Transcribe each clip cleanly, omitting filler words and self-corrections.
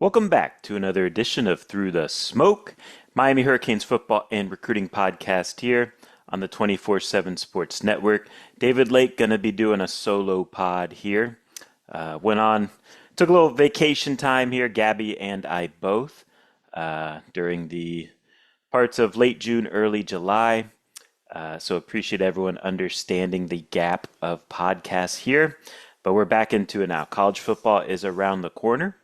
Welcome back to another edition of Through the Smoke, Miami Hurricanes football and recruiting podcast here on the 24/7 Sports Network. David Lake going to be doing a solo pod here. Took a little vacation time here, Gabby and I both, during the parts of late June, early July. So appreciate everyone understanding the gap of podcasts here. But we're back into it now. College football is around the corner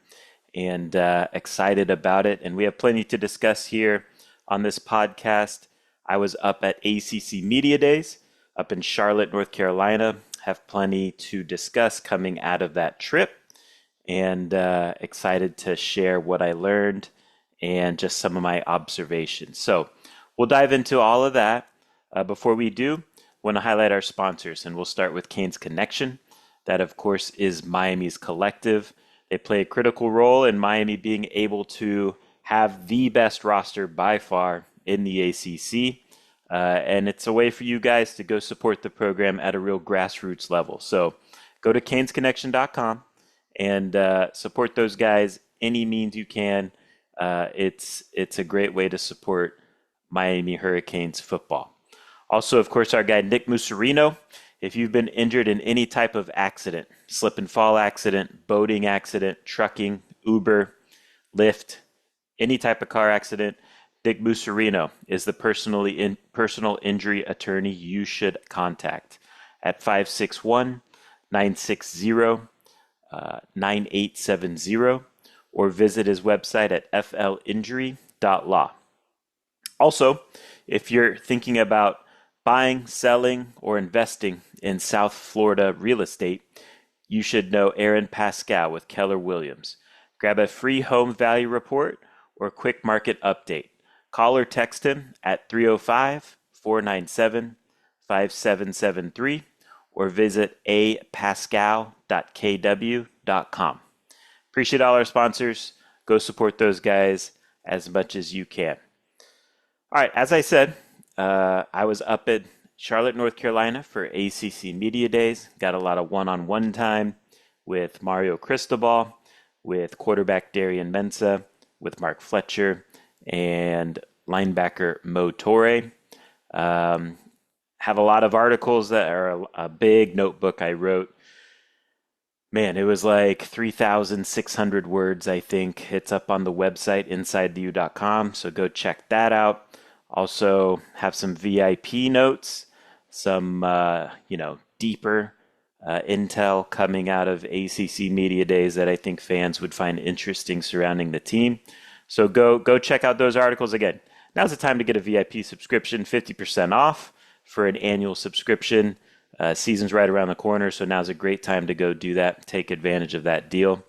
and excited about it. And we have plenty to discuss here on this podcast. I was up at ACC Media Days up in Charlotte, North Carolina. Have plenty to discuss coming out of that trip, and excited to share what I learned and just some of my observations. So we'll dive into all of that. Before we do, want to highlight our sponsors, and we'll start with Canes Connection. That, of course, is Miami's collective. They play a critical role in Miami being able to have the best roster by far in the ACC. And it's a way for you guys to go support the program at a real grassroots level. So go to canesconnection.com and support those guys any means you can. It's a great way to support Miami Hurricanes football. Also, of course, our guy Nick Musarino. If you've been injured in any type of accident, slip and fall accident, boating accident, trucking, Uber, Lyft, any type of car accident, Nick Musarino is the personal injury attorney you should contact at 561-960-9870 or visit his website at flinjury.law. Also, if you're thinking about buying, selling, or investing in South Florida real estate, you should know Aaron Pascal with Keller Williams. Grab a free home value report or quick market update. Call or text him at 305-497-5773 or visit apascal.kw.com. Appreciate all our sponsors. Go support those guys as much as you can. All right, as I said, I was up at Charlotte, North Carolina for ACC Media Days. Got a lot of one-on-one time with Mario Cristobal, with quarterback Darian Mensah, with Mark Fletcher, and linebacker Mo Torre. Have a lot of articles that are a big notebook I wrote. Man, it was like 3,600 words, I think. It's up on the website, insidetheu.com, so go check that out. Also have some VIP notes, some deeper intel coming out of ACC Media Days that I think fans would find interesting surrounding the team. So go check out those articles. Again, now's the time to get a VIP subscription, 50% off for an annual subscription. Season's right around the corner, so now's a great time to go do that, take advantage of that deal.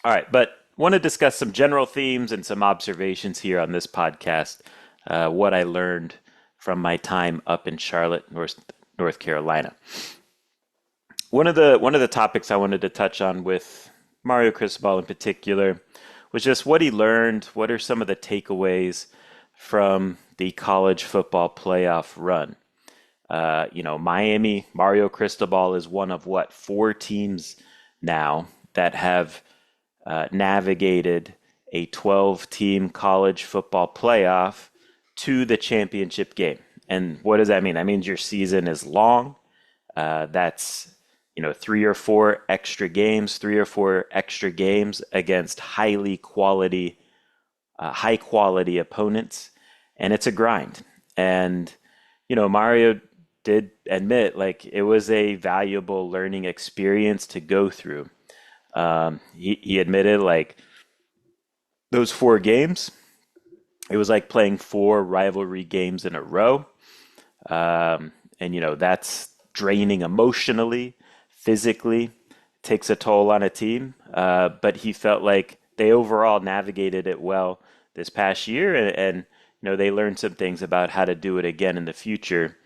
All right, but want to discuss some general themes and some observations here on this podcast. What I learned from my time up in Charlotte, North Carolina. One of the topics I wanted to touch on with Mario Cristobal in particular was just what he learned. What are some of the takeaways from the college football playoff run? Miami, Mario Cristobal is one of 4 teams now that have navigated a 12-team college football playoff to the championship game. And what does that mean? That means your season is long. That's 3 or 4 extra games against high quality opponents, and it's a grind. And Mario did admit it was a valuable learning experience to go through. He admitted those 4 games, it was like playing 4 rivalry games in a row. And that's draining emotionally, physically, takes a toll on a team. But he felt like they overall navigated it well this past year, and they learned some things about how to do it again in the future,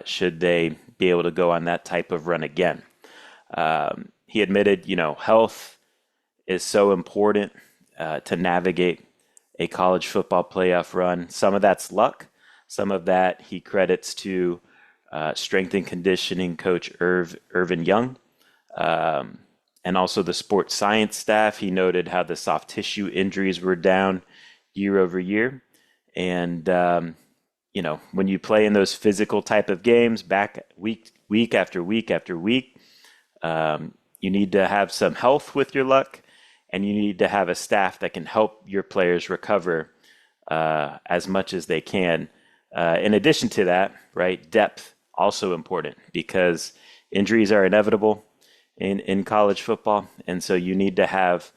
should they be able to go on that type of run again. He admitted, health is so important to navigate a college football playoff run. Some of that's luck. Some of that he credits to strength and conditioning coach Irvin Young. and also the sports science staff. He noted how the soft tissue injuries were down year over year. And, when you play in those physical type of games back week after week after week, you need to have some health with your luck, and you need to have a staff that can help your players recover as much as they can. In addition to that, right, depth also important because injuries are inevitable in college football, and so you need to have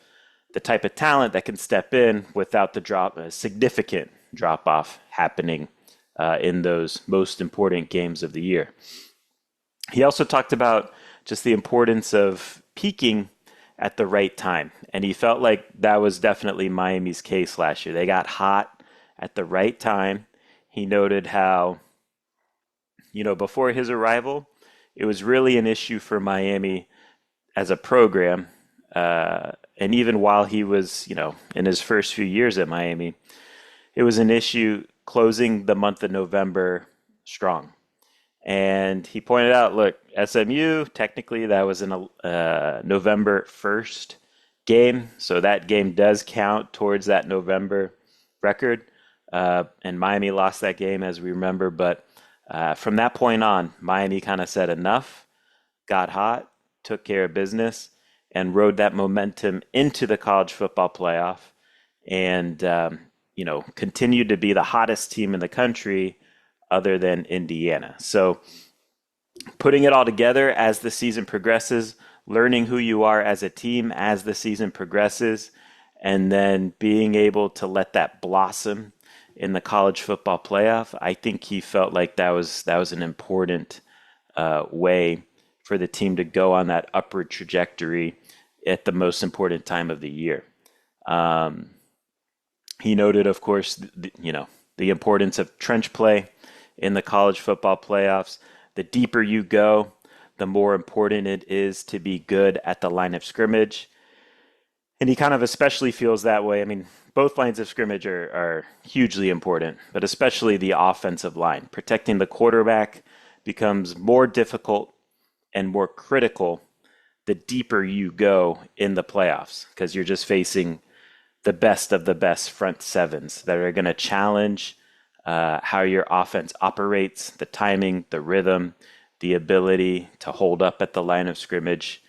the type of talent that can step in without a significant drop off happening in those most important games of the year. He also talked about just the importance of peaking at the right time. And he felt like that was definitely Miami's case last year. They got hot at the right time. He noted how, before his arrival, it was really an issue for Miami as a program. And even while he was, in his first few years at Miami, it was an issue closing the month of November strong. And he pointed out, look, SMU, technically that was in a November 1st game. So that game does count towards that November record. And Miami lost that game, as we remember. But from that point on, Miami kind of said enough, got hot, took care of business, and rode that momentum into the college football playoff. And, continued to be the hottest team in the country other than Indiana. So putting it all together as the season progresses, learning who you are as a team as the season progresses, and then being able to let that blossom in the college football playoff, I think he felt like that was an important way for the team to go on that upward trajectory at the most important time of the year. He noted, of course, the importance of trench play in the college football playoffs. The deeper you go, the more important it is to be good at the line of scrimmage. And he kind of especially feels that way. I mean, both lines of scrimmage are hugely important, but especially the offensive line. Protecting the quarterback becomes more difficult and more critical the deeper you go in the playoffs because you're just facing the best of the best front sevens that are going to challenge how your offense operates, the timing, the rhythm, the ability to hold up at the line of scrimmage.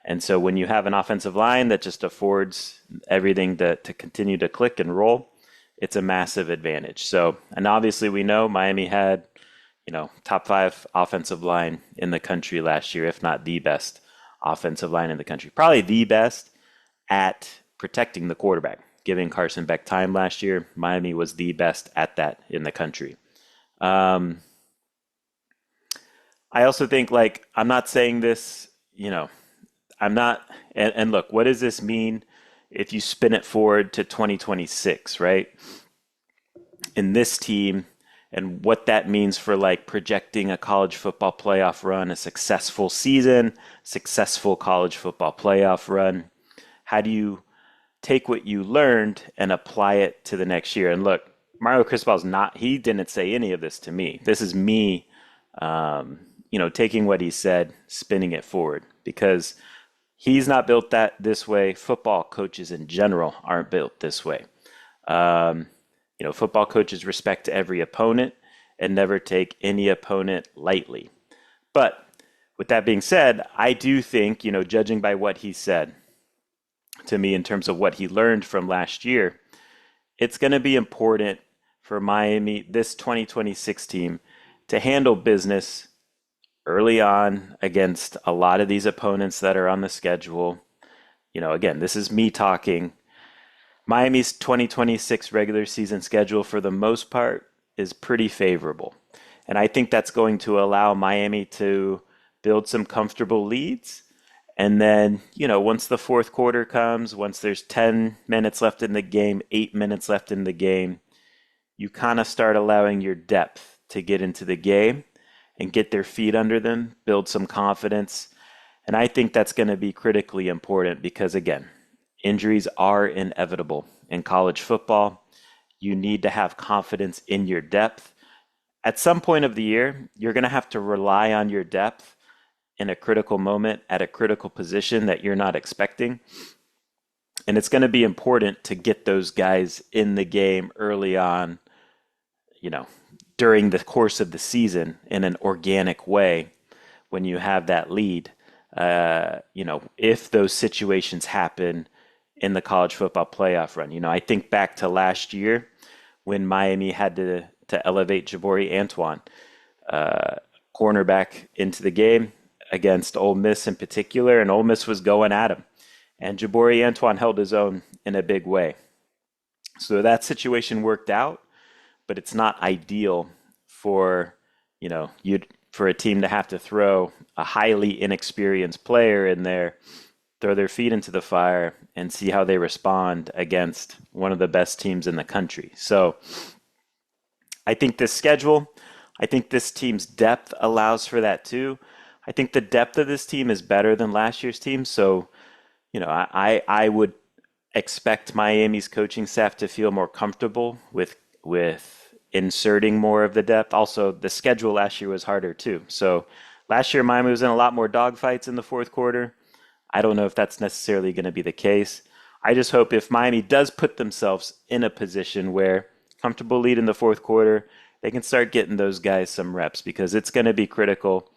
And so when you have an offensive line that just affords everything to continue to click and roll, it's a massive advantage. So, and obviously we know Miami had, top 5 offensive line in the country last year, if not the best offensive line in the country. Probably the best at protecting the quarterback. Giving Carson Beck time last year, Miami was the best at that in the country. I also think, I'm not saying this, I'm not, and look, what does this mean if you spin it forward to 2026, right? In this team, and what that means for projecting a college football playoff run, a successful season, successful college football playoff run. How do you take what you learned and apply it to the next year? And look, Mario Cristobal's he didn't say any of this to me. This is me, taking what he said, spinning it forward, because he's not built this way. Football coaches in general aren't built this way. Football coaches respect every opponent and never take any opponent lightly. But with that being said, I do think, judging by what he said to me in terms of what he learned from last year, it's going to be important for Miami, this 2026 team, to handle business early on against a lot of these opponents that are on the schedule. Again, this is me talking. Miami's 2026 regular season schedule, for the most part, is pretty favorable. And I think that's going to allow Miami to build some comfortable leads. And then, once the fourth quarter comes, once there's 10 minutes left in the game, 8 minutes left in the game, you kind of start allowing your depth to get into the game and get their feet under them, build some confidence. And I think that's going to be critically important because, again, injuries are inevitable in college football. You need to have confidence in your depth. At some point of the year, you're going to have to rely on your depth in a critical moment at a critical position that you're not expecting. And it's going to be important to get those guys in the game early on, you know, during the course of the season in an organic way when you have that lead. If those situations happen in the college football playoff run. I think back to last year when Miami had to elevate Jabari Antoine, cornerback, into the game against Ole Miss in particular, and Ole Miss was going at him. And Jabari Antoine held his own in a big way. So that situation worked out, but it's not ideal for, for a team to have to throw a highly inexperienced player in there, throw their feet into the fire, and see how they respond against one of the best teams in the country. So I think this team's depth allows for that too. I think the depth of this team is better than last year's team. So, I would expect Miami's coaching staff to feel more comfortable with inserting more of the depth. Also, the schedule last year was harder too. So last year, Miami was in a lot more dogfights in the fourth quarter. I don't know if that's necessarily going to be the case. I just hope if Miami does put themselves in a position where comfortable lead in the fourth quarter, they can start getting those guys some reps because it's going to be critical.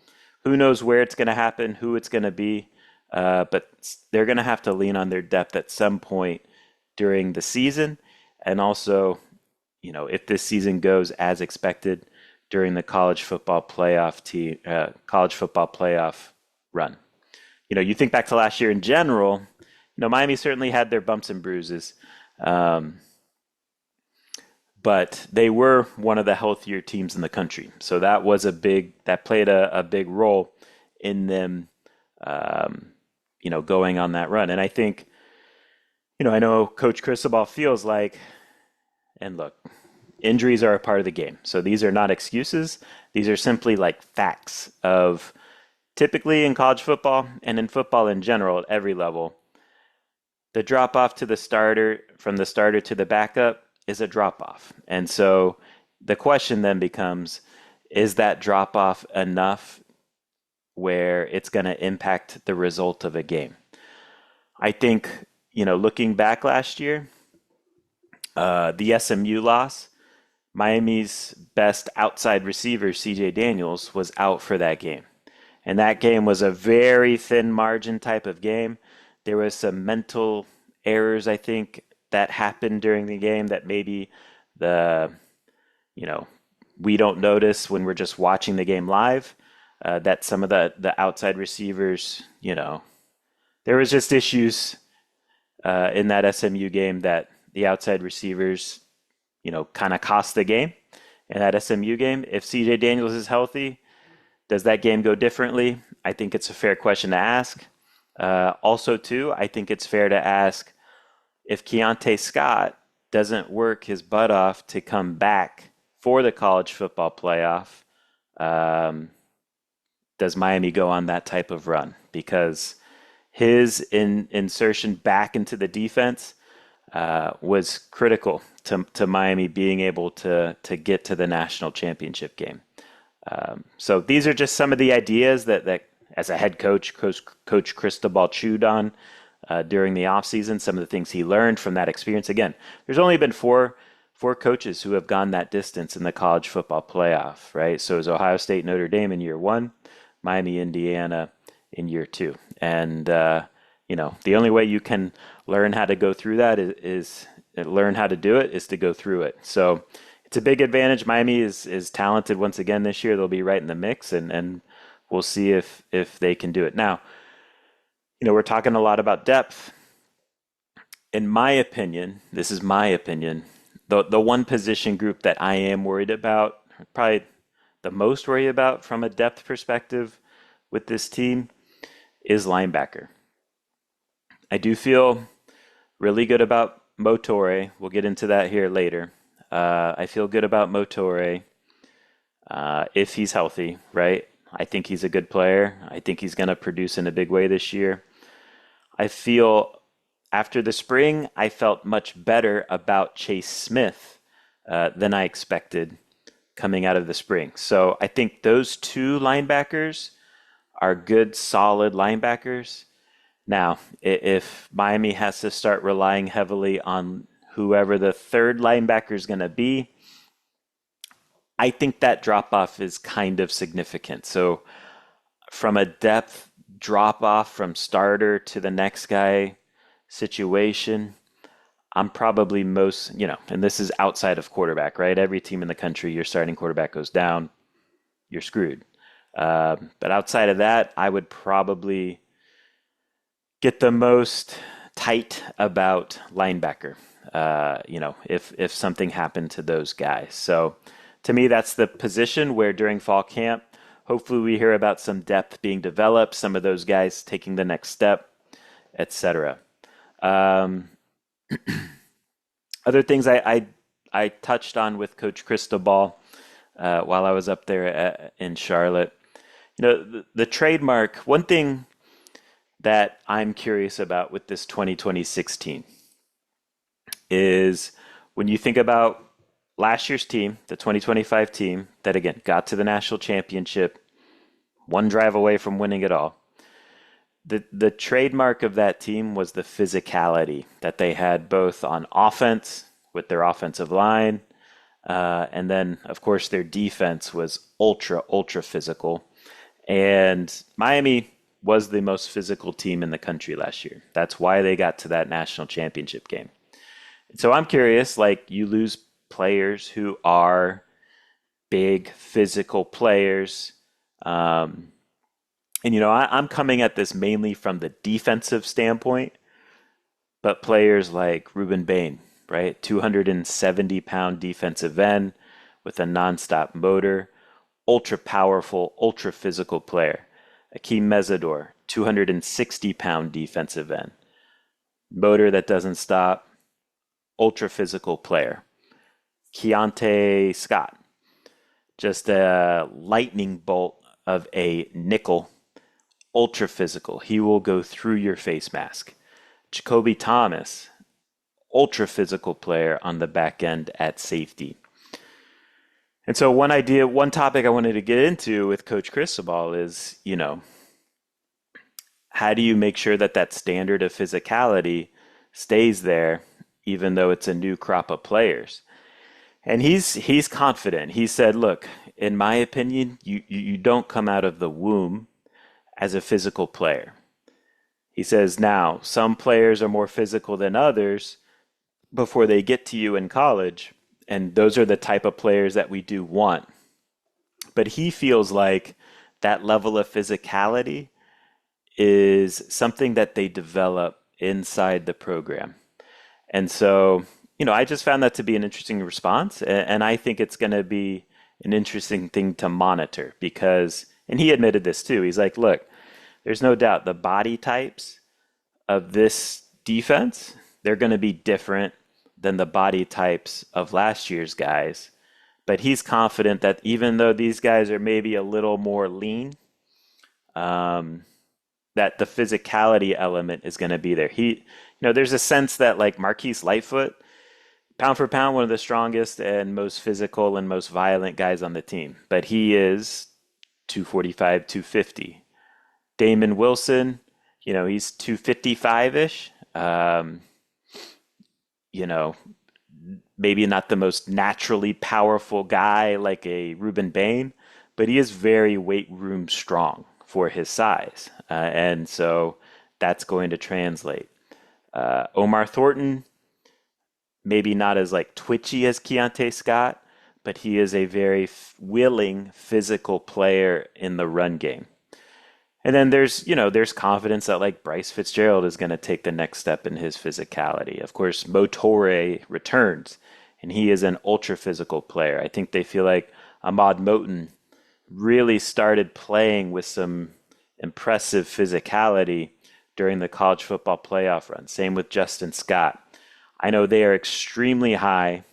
Who knows where it's going to happen, who it's going to be, but they're going to have to lean on their depth at some point during the season. And also, if this season goes as expected during the college football playoff run. You think back to last year in general, Miami certainly had their bumps and bruises. But they were one of the healthier teams in the country. So that played a big role in them, going on that run. And I think, I know Coach Cristobal feels like, and look, injuries are a part of the game. So these are not excuses. These are simply like facts of typically in college football and in football in general at every level, the drop off to the starter, from the starter to the backup, is a drop off. And so the question then becomes, is that drop off enough where it's going to impact the result of a game? I think, looking back last year, the SMU loss, Miami's best outside receiver, CJ Daniels, was out for that game. And that game was a very thin margin type of game. There was some mental errors, I think, that happened during the game that maybe we don't notice when we're just watching the game live, that some of the outside receivers, there was just issues in that SMU game that the outside receivers, kind of cost the game in that SMU game. If CJ Daniels is healthy, does that game go differently? I think it's a fair question to ask. Also, too, I think it's fair to ask, if Keontae Scott doesn't work his butt off to come back for the college football playoff, does Miami go on that type of run? Because his insertion back into the defense was critical to Miami being able to get to the national championship game. So these are just some of the ideas that as a head coach Cristobal chewed on during the offseason, some of the things he learned from that experience. Again, there's only been four coaches who have gone that distance in the college football playoff, right? So it was Ohio State, Notre Dame in year one, Miami, Indiana in year two. And, the only way you can learn how to go through that is learn how to do it is to go through it. So it's a big advantage. Miami is talented once again this year. They'll be right in the mix, and we'll see if they can do it. Now, we're talking a lot about depth. In my opinion, this is my opinion, the one position group that I am worried about, probably the most worried about from a depth perspective with this team, is linebacker. I do feel really good about Motore. We'll get into that here later. I feel good about Motore if he's healthy, right? I think he's a good player. I think he's going to produce in a big way this year. I feel after the spring, I felt much better about Chase Smith than I expected coming out of the spring. So I think those two linebackers are good, solid linebackers. Now, if Miami has to start relying heavily on whoever the third linebacker is going to be, I think that drop off is kind of significant. So, from a depth drop off from starter to the next guy situation, I'm probably most, and this is outside of quarterback, right? Every team in the country, your starting quarterback goes down, you're screwed. But outside of that, I would probably get the most tight about linebacker. If something happened to those guys. So to me, that's the position where during fall camp, hopefully we hear about some depth being developed, some of those guys taking the next step, etc. Um, Other things I touched on with Coach Cristobal while I was up there in Charlotte. The trademark, one thing that I'm curious about with this 2026 team is when you think about last year's team, the 2025 team that again got to the national championship, one drive away from winning it all. The trademark of that team was the physicality that they had both on offense with their offensive line, and then of course their defense was ultra physical. And Miami was the most physical team in the country last year. That's why they got to that national championship game. So I'm curious, like you lose players who are big physical players. I'm coming at this mainly from the defensive standpoint, but players like Ruben Bain, right? 270-pound defensive end with a nonstop motor, ultra powerful, ultra physical player. Akeem Mesidor, 260-pound defensive end, motor that doesn't stop, ultra physical player. Keontae Scott, just a lightning bolt of a nickel, ultra physical. He will go through your face mask. Jacoby Thomas, ultra physical player on the back end at safety. And so one topic I wanted to get into with Coach Cristobal is, how do you make sure that that standard of physicality stays there, even though it's a new crop of players? And he's confident. He said, look, in my opinion, you don't come out of the womb as a physical player. He says, now, some players are more physical than others before they get to you in college, and those are the type of players that we do want. But he feels like that level of physicality is something that they develop inside the program. And so, I just found that to be an interesting response, and I think it's going to be an interesting thing to monitor because, and he admitted this too, he's like, look, there's no doubt the body types of this defense, they're going to be different than the body types of last year's guys. But he's confident that even though these guys are maybe a little more lean, that the physicality element is going to be there. There's a sense that like Marquise Lightfoot, pound for pound, one of the strongest and most physical and most violent guys on the team. But he is 245, 250. Damon Wilson, he's 255-ish. Maybe not the most naturally powerful guy like a Ruben Bain, but he is very weight room strong for his size. And so that's going to translate. Omar Thornton, maybe not as like twitchy as Keontae Scott, but he is a very willing physical player in the run game. And then there's confidence that like Bryce Fitzgerald is going to take the next step in his physicality. Of course, Mo Torre returns, and he is an ultra physical player. I think they feel like Ahmad Moten really started playing with some impressive physicality during the college football playoff run. Same with Justin Scott. I know they are extremely high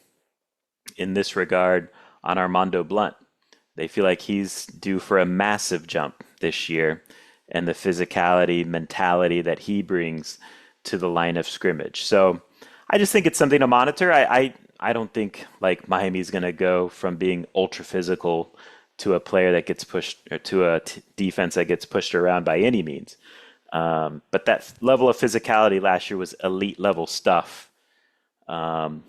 in this regard on Armando Blunt. They feel like he's due for a massive jump this year and the physicality, mentality that he brings to the line of scrimmage. So I just think it's something to monitor. I don't think like Miami's going to go from being ultra physical to a player that gets pushed, or to a defense that gets pushed around by any means. But that level of physicality last year was elite level stuff. How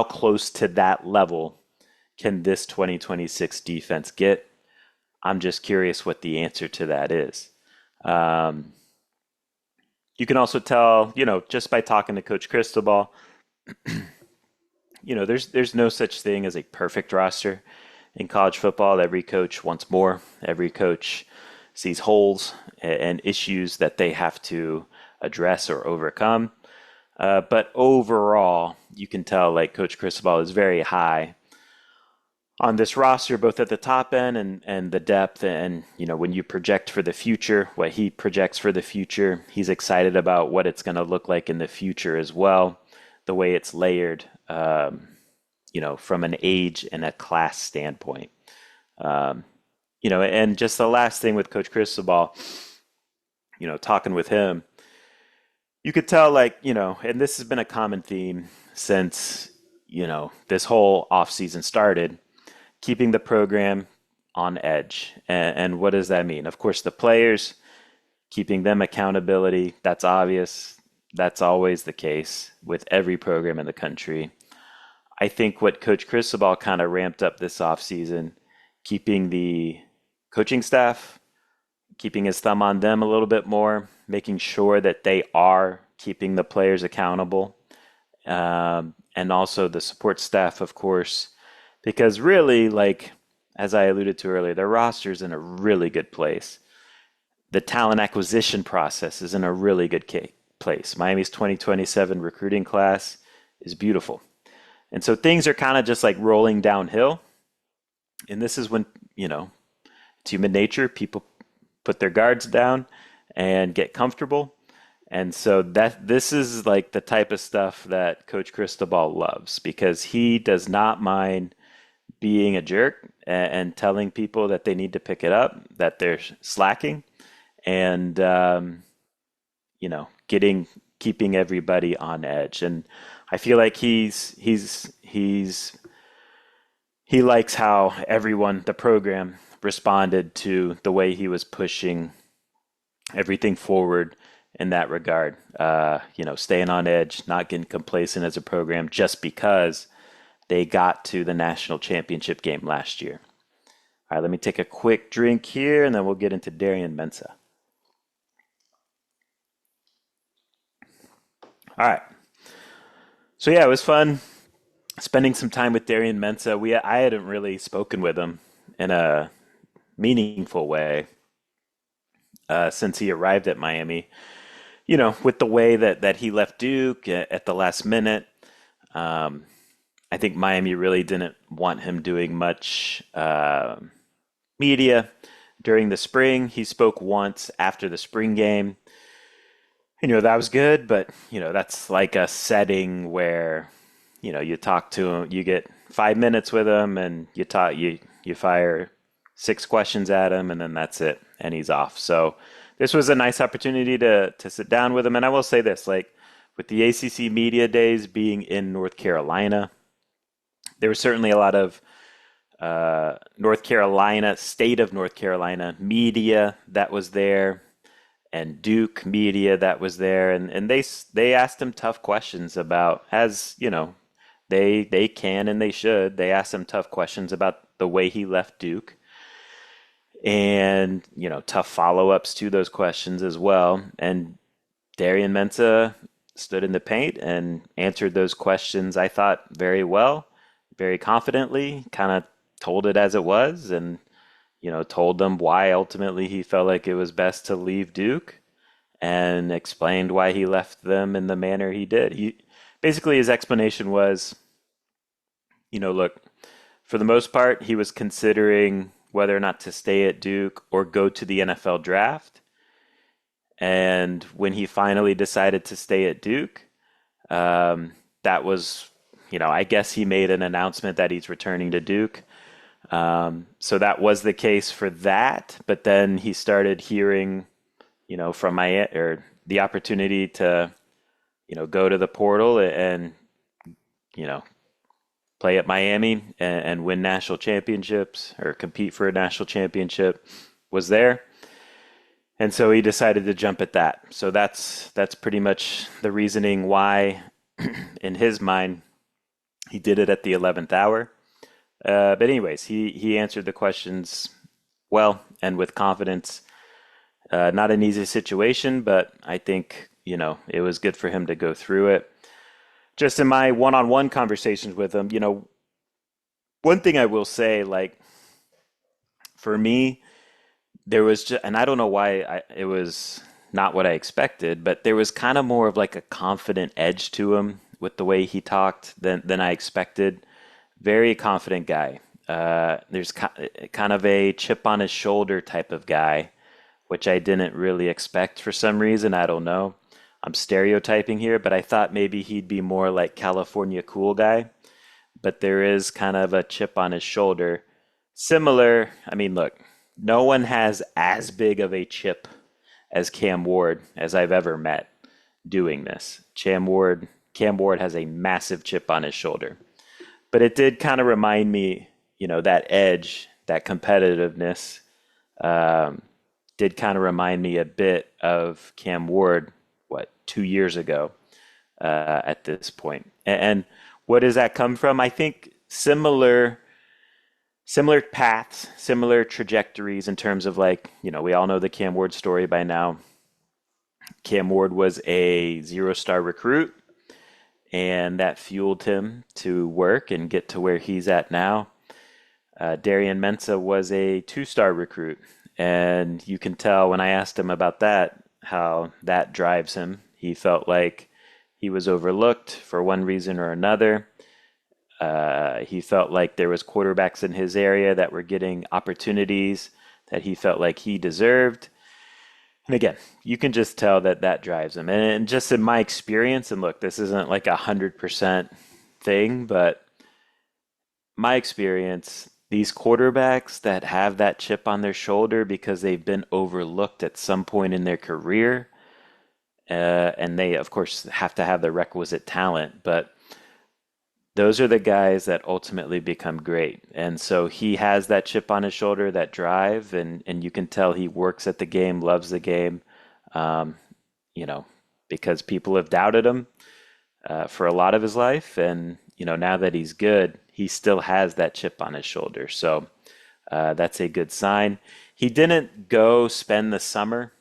close to that level can this 2026 defense get? I'm just curious what the answer to that is. Um, you can also tell, just by talking to Coach Cristobal, there's no such thing as a perfect roster in college football. Every coach wants more. Every coach sees holes and issues that they have to address or overcome. But overall, you can tell like Coach Cristobal is very high on this roster, both at the top end and the depth. And, when you project for the future, what he projects for the future, he's excited about what it's going to look like in the future as well, the way it's layered, from an age and a class standpoint. And just the last thing with Coach Cristobal, talking with him, you could tell and this has been a common theme since, this whole offseason started, keeping the program on edge. And what does that mean? Of course, the players, keeping them accountability, that's obvious. That's always the case with every program in the country. I think what Coach Cristobal kind of ramped up this offseason, keeping the coaching staff, keeping his thumb on them a little bit more, making sure that they are keeping the players accountable, and also the support staff, of course, because really, as I alluded to earlier, their roster's in a really good place. The talent acquisition process is in a really good place. Miami's 2027 recruiting class is beautiful. And so things are kind of just like rolling downhill. And this is when, it's human nature. People put their guards down and get comfortable. And so this is like the type of stuff that Coach Cristobal loves, because he does not mind being a jerk and telling people that they need to pick it up, that they're slacking, and keeping everybody on edge. And I feel like he likes how everyone, the program, responded to the way he was pushing everything forward in that regard. Staying on edge, not getting complacent as a program just because they got to the national championship game last year. All right, let me take a quick drink here, and then we'll get into Darian Mensah. All right. So yeah, it was fun spending some time with Darian Mensah. I hadn't really spoken with him in a meaningful way since he arrived at Miami. With the way that he left Duke at the last minute. I think Miami really didn't want him doing much media during the spring. He spoke once after the spring game. That was good, but, that's like a setting where, you talk to him, you get 5 minutes with him, and you fire 6 questions at him, and then that's it, and he's off. So this was a nice opportunity to sit down with him. And I will say this, with the ACC media days being in North Carolina, there was certainly a lot of state of North Carolina media that was there, and Duke media that was there, and they asked him tough questions about, as they can and they should. They asked him tough questions about the way he left Duke, and tough follow-ups to those questions as well. And Darian Mensah stood in the paint and answered those questions, I thought, very well, very confidently, kind of told it as it was, and told them why ultimately he felt like it was best to leave Duke, and explained why he left them in the manner he did. Basically, his explanation was, look, for the most part, he was considering whether or not to stay at Duke or go to the NFL draft. And when he finally decided to stay at Duke, that was, I guess he made an announcement that he's returning to Duke. So that was the case for that. But then he started hearing, from the opportunity to, go to the portal and, play at Miami and win national championships or compete for a national championship was there. And so he decided to jump at that. So that's pretty much the reasoning why, in his mind, he did it at the 11th hour. But anyways, he answered the questions well and with confidence. Not an easy situation, but I think, it was good for him to go through it. Just in my one-on-one conversations with him, one thing I will say, like for me, there was just, and I don't know why it was not what I expected, but there was kind of more of like a confident edge to him with the way he talked than I expected. Very confident guy. There's kind of a chip on his shoulder type of guy, which I didn't really expect for some reason. I don't know. I'm stereotyping here, but I thought maybe he'd be more like California cool guy. But there is kind of a chip on his shoulder. Similar, I mean, look, no one has as big of a chip as Cam Ward as I've ever met doing this. Cam Ward has a massive chip on his shoulder. But it did kind of remind me, that edge, that competitiveness, um, did kind of remind me a bit of Cam Ward, 2 years ago at this point. And what does that come from? I think similar paths, similar trajectories in terms of like, we all know the Cam Ward story by now. Cam Ward was a 0-star recruit, and that fueled him to work and get to where he's at now. Darian Mensah was a 2-star recruit, and you can tell when I asked him about that, how that drives him. He felt like he was overlooked for one reason or another. He felt like there was quarterbacks in his area that were getting opportunities that he felt like he deserved. And again, you can just tell that that drives him. And just in my experience, and look, this isn't like 100% thing, but my experience, these quarterbacks that have that chip on their shoulder because they've been overlooked at some point in their career, and they, of course, have to have the requisite talent, but those are the guys that ultimately become great. And so he has that chip on his shoulder, that drive, and you can tell he works at the game, loves the game, um, you know, because people have doubted him for a lot of his life. And, now that he's good, he still has that chip on his shoulder. So that's a good sign. He didn't go spend the summer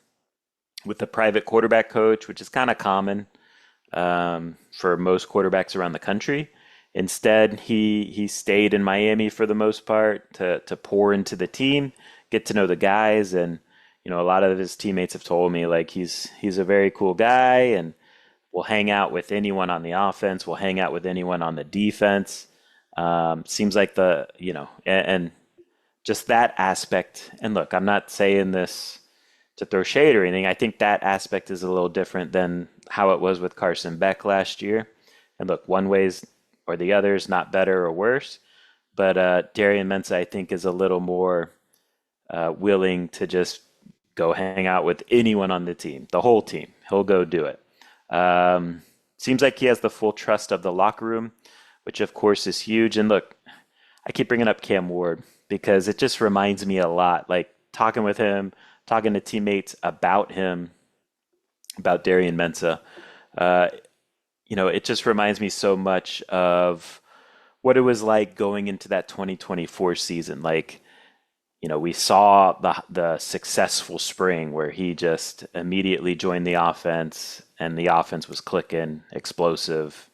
with a private quarterback coach, which is kind of common for most quarterbacks around the country. Instead, he stayed in Miami for the most part to pour into the team, get to know the guys, and a lot of his teammates have told me like he's a very cool guy and will hang out with anyone on the offense, will hang out with anyone on the defense. Seems like and just that aspect. And look, I'm not saying this to throw shade or anything. I think that aspect is a little different than how it was with Carson Beck last year. And look, one way's or the other is not better or worse, but Darian Mensah, I think, is a little more willing to just go hang out with anyone on the team, the whole team. He'll go do it. Seems like he has the full trust of the locker room, which of course is huge. And look, I keep bringing up Cam Ward because it just reminds me a lot, like talking with him, talking to teammates about him, about Darian Mensah. Uh, it just reminds me so much of what it was like going into that 2024 season. Like, we saw the successful spring where he just immediately joined the offense and the offense was clicking, explosive,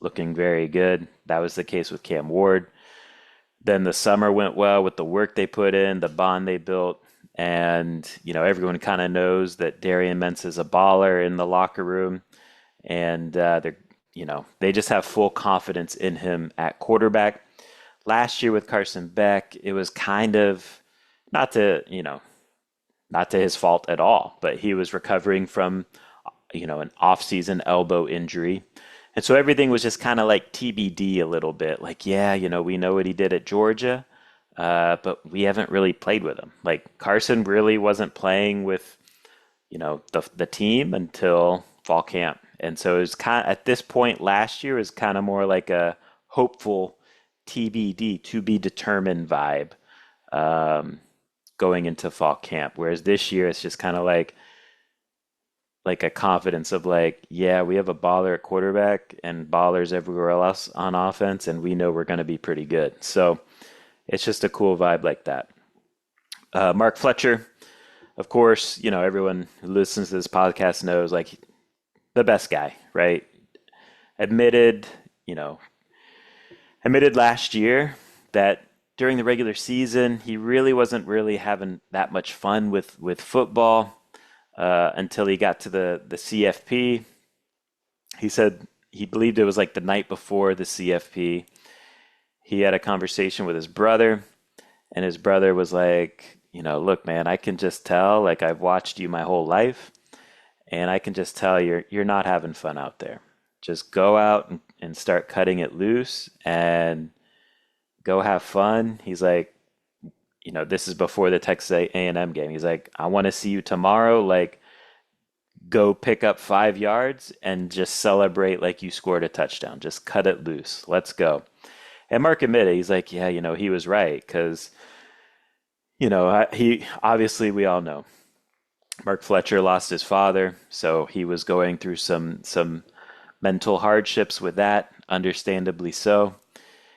looking very good. That was the case with Cam Ward. Then the summer went well with the work they put in, the bond they built, and everyone kind of knows that Darian Mensah is a baller in the locker room, and they just have full confidence in him at quarterback. Last year with Carson Beck, it was kind of not to not to his fault at all, but he was recovering from an off-season elbow injury. And so everything was just kind of like TBD a little bit. Like, yeah, we know what he did at Georgia, but we haven't really played with him. Like Carson really wasn't playing with, the team until fall camp. And so it was kind of, at this point last year is kind of more like a hopeful TBD, to be determined vibe um, going into fall camp. Whereas this year, it's just kind of like a confidence of like, yeah, we have a baller at quarterback and ballers everywhere else on offense, and we know we're going to be pretty good. So it's just a cool vibe like that. Mark Fletcher, of course, everyone who listens to this podcast knows like the best guy, right? Admitted, you know, admitted last year that during the regular season, he really wasn't really having that much fun with football until he got to the CFP. He said he believed it was like the night before the CFP. He had a conversation with his brother, and his brother was like, look, man, I can just tell, like I've watched you my whole life, and I can just tell you're not having fun out there. Just go out and start cutting it loose and go have fun. He's like, this is before the Texas A&M game. He's like, I want to see you tomorrow. Like, go pick up 5 yards and just celebrate like you scored a touchdown. Just cut it loose. Let's go. And Mark admitted, he's like, yeah, he was right because, he obviously we all know Mark Fletcher lost his father, so he was going through some mental hardships with that, understandably so.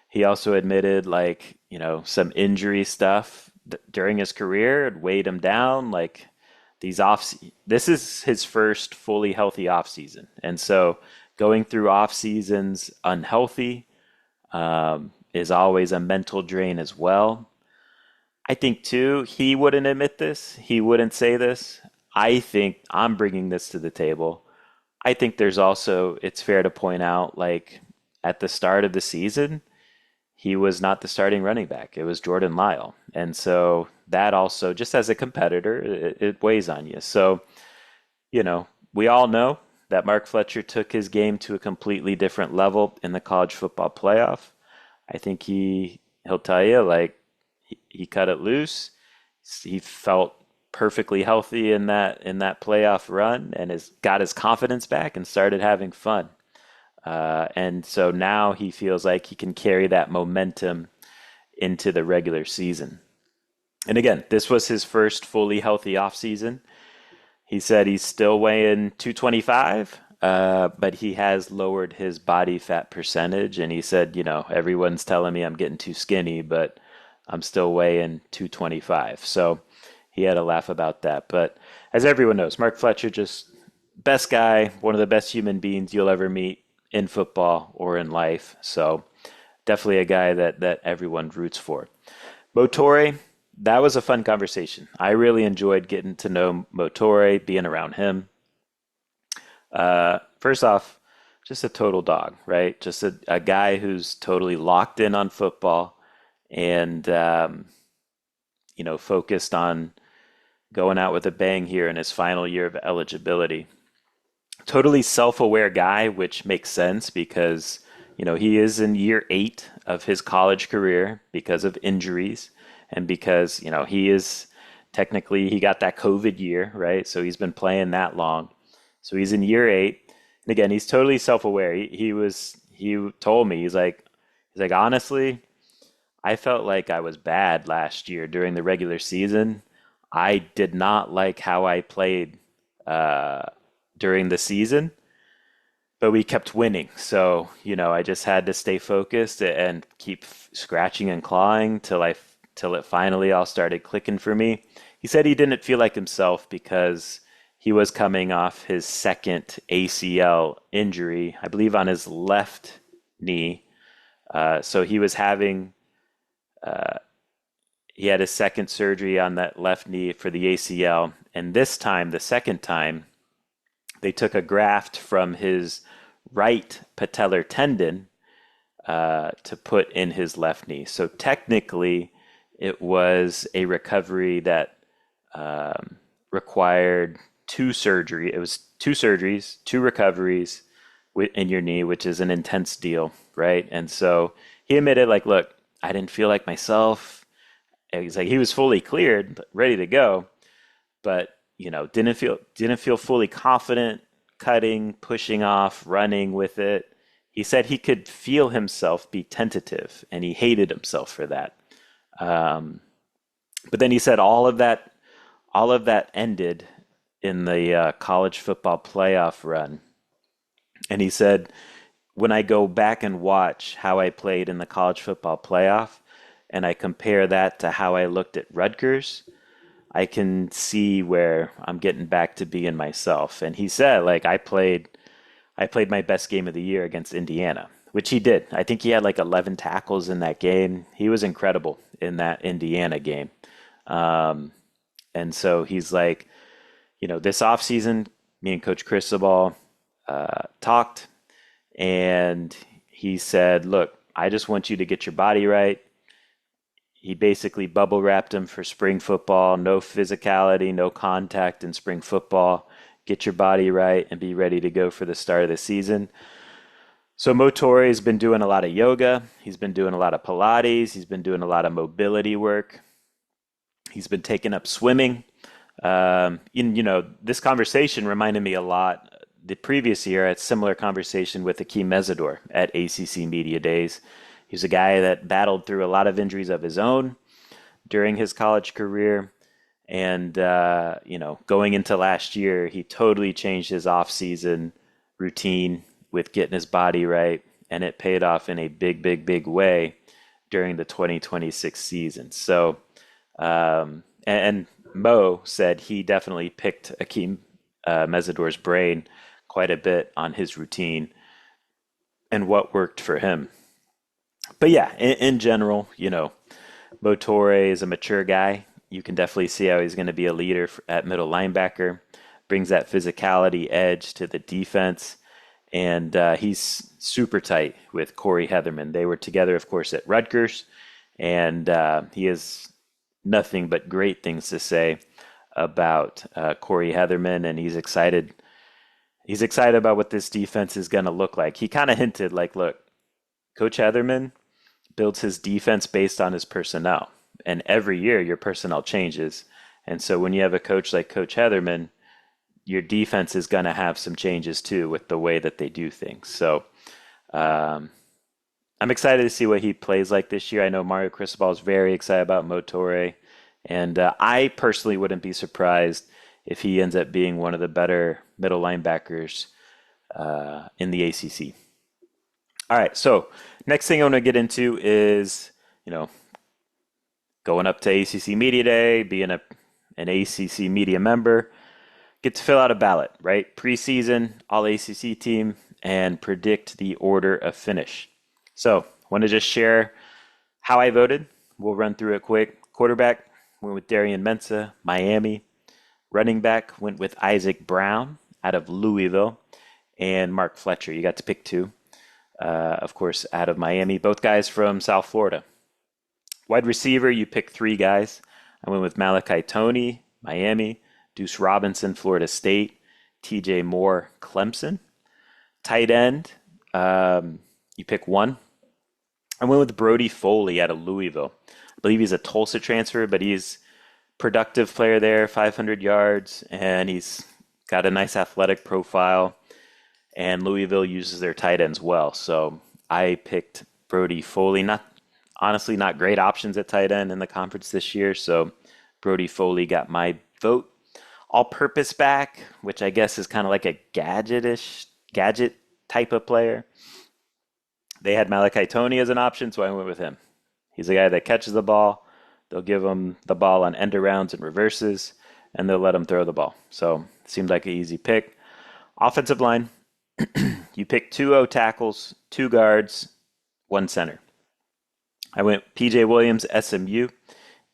He also admitted like, some injury stuff during his career had weighed him down. Like this is his first fully healthy off season. And so going through off seasons unhealthy is always a mental drain as well. I think too, he wouldn't admit this. He wouldn't say this. I think I'm bringing this to the table. I think there's also, it's fair to point out, like at the start of the season, he was not the starting running back. It was Jordan Lyle. And so that also, just as a competitor, it weighs on you. So, we all know that Mark Fletcher took his game to a completely different level in the college football playoff. I think he'll tell you, like, he cut it loose. He felt perfectly healthy in that playoff run and has got his confidence back and started having fun. And so now he feels like he can carry that momentum into the regular season. And again, this was his first fully healthy offseason. He said he's still weighing 225, but he has lowered his body fat percentage. And he said, everyone's telling me I'm getting too skinny, but I'm still weighing 225. So he had a laugh about that. But as everyone knows, Mark Fletcher, just best guy, one of the best human beings you'll ever meet in football or in life. So definitely a guy that everyone roots for. Motore, that was a fun conversation. I really enjoyed getting to know Motore, being around him. First off, just a total dog, right? Just a guy who's totally locked in on football and, focused on going out with a bang here in his final year of eligibility. Totally self-aware guy, which makes sense because, he is in year 8 of his college career because of injuries and because, he is technically, he got that COVID year, right? So he's been playing that long. So he's in year 8. And again, he's totally self-aware. He told me, he's like, honestly, I felt like I was bad last year during the regular season. I did not like how I played during the season, but we kept winning. So, I just had to stay focused and keep scratching and clawing till it finally all started clicking for me. He said he didn't feel like himself because he was coming off his second ACL injury, I believe on his left knee. So he had his second surgery on that left knee for the ACL. And this time, the second time, they took a graft from his right patellar tendon to put in his left knee. So technically, it was a recovery that required two surgery. It was two surgeries, two recoveries in your knee, which is an intense deal, right? And so he admitted, like, look, I didn't feel like myself. And he's like, he was fully cleared, ready to go, but didn't feel fully confident cutting, pushing off, running with it. he said he could feel himself be tentative, and he hated himself for that. Um, but then he said all of that ended in the college football playoff run, and he said, when I go back and watch how I played in the college football playoff, and I compare that to how I looked at Rutgers, I can see where I'm getting back to being myself. And he said, like, I played my best game of the year against Indiana, which he did. I think he had like 11 tackles in that game. He was incredible in that Indiana game. Um, and so he's like, this offseason, me and Coach Cristobal talked, and he said, look, I just want you to get your body right. He basically bubble wrapped him for spring football. No physicality, no contact in spring football. Get your body right and be ready to go for the start of the season. So Motore has been doing a lot of yoga. He's been doing a lot of Pilates. He's been doing a lot of mobility work. He's been taking up swimming. This conversation reminded me a lot. The previous year, I had a similar conversation with Akeem Mesidor at ACC Media Days. He's a guy that battled through a lot of injuries of his own during his college career. And, going into last year, he totally changed his off-season routine with getting his body right. And it paid off in a big, big, big way during the 2026 season. So, and Mo said he definitely picked Akeem Mesidor's brain quite a bit on his routine and what worked for him. But yeah, in general, Motore is a mature guy. You can definitely see how he's going to be a leader at middle linebacker. Brings that physicality edge to the defense. And he's super tight with Corey Heatherman. They were together, of course, at Rutgers. And he has nothing but great things to say about Corey Heatherman. And he's excited. He's excited about what this defense is going to look like. He kind of hinted like, look, Coach Heatherman builds his defense based on his personnel. And every year your personnel changes. And so when you have a coach like Coach Heatherman, your defense is going to have some changes too with the way that they do things. So I'm excited to see what he plays like this year. I know Mario Cristobal is very excited about Motore. And I personally wouldn't be surprised if he ends up being one of the better middle linebackers in the ACC. All right, so next thing I want to get into is, going up to ACC Media Day, being an ACC media member, get to fill out a ballot, right? Preseason, all ACC team, and predict the order of finish. So, want to just share how I voted. We'll run through it quick. Quarterback, went with Darian Mensah, Miami. Running back, went with Isaac Brown out of Louisville, and Mark Fletcher. You got to pick two. Of course, out of Miami. Both guys from South Florida. Wide receiver, you pick three guys. I went with Malachi Toney, Miami. Deuce Robinson, Florida State. TJ Moore, Clemson. Tight end, you pick one. I went with Brody Foley out of Louisville. I believe he's a Tulsa transfer, but he's productive player there, 500 yards, and he's got a nice athletic profile. And Louisville uses their tight ends well. So I picked Brody Foley. Honestly, not great options at tight end in the conference this year. So Brody Foley got my vote. All-purpose back, which I guess is kind of like a gadget type of player. They had Malachi Toney as an option, so I went with him. He's a guy that catches the ball. They'll give him the ball on end arounds and reverses, and they'll let him throw the ball. So it seemed like an easy pick. Offensive line, you pick 2 O tackles, 2 guards, 1 center. I went PJ Williams, SMU,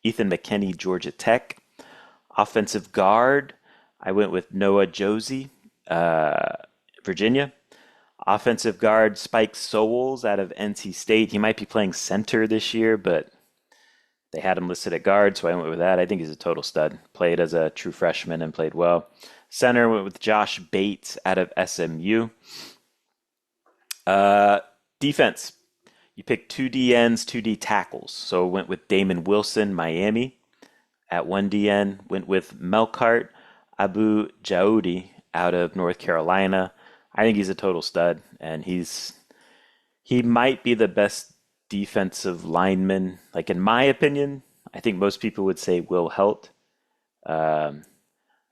Ethan McKinney, Georgia Tech. Offensive guard, I went with Noah Josie, Virginia. Offensive guard, Spike Sowles out of NC State. He might be playing center this year, but they had him listed at guard, so I went with that. I think he's a total stud. Played as a true freshman and played well. Center went with Josh Bates out of SMU. Defense, you picked 2 DNs, 2 D tackles. So went with Damon Wilson, Miami. At 1 DN, went with Melkart Abu Jaoudi out of North Carolina. I think he's a total stud, and he's He might be the best defensive lineman. Like in my opinion, I think most people would say Will Helt. Um,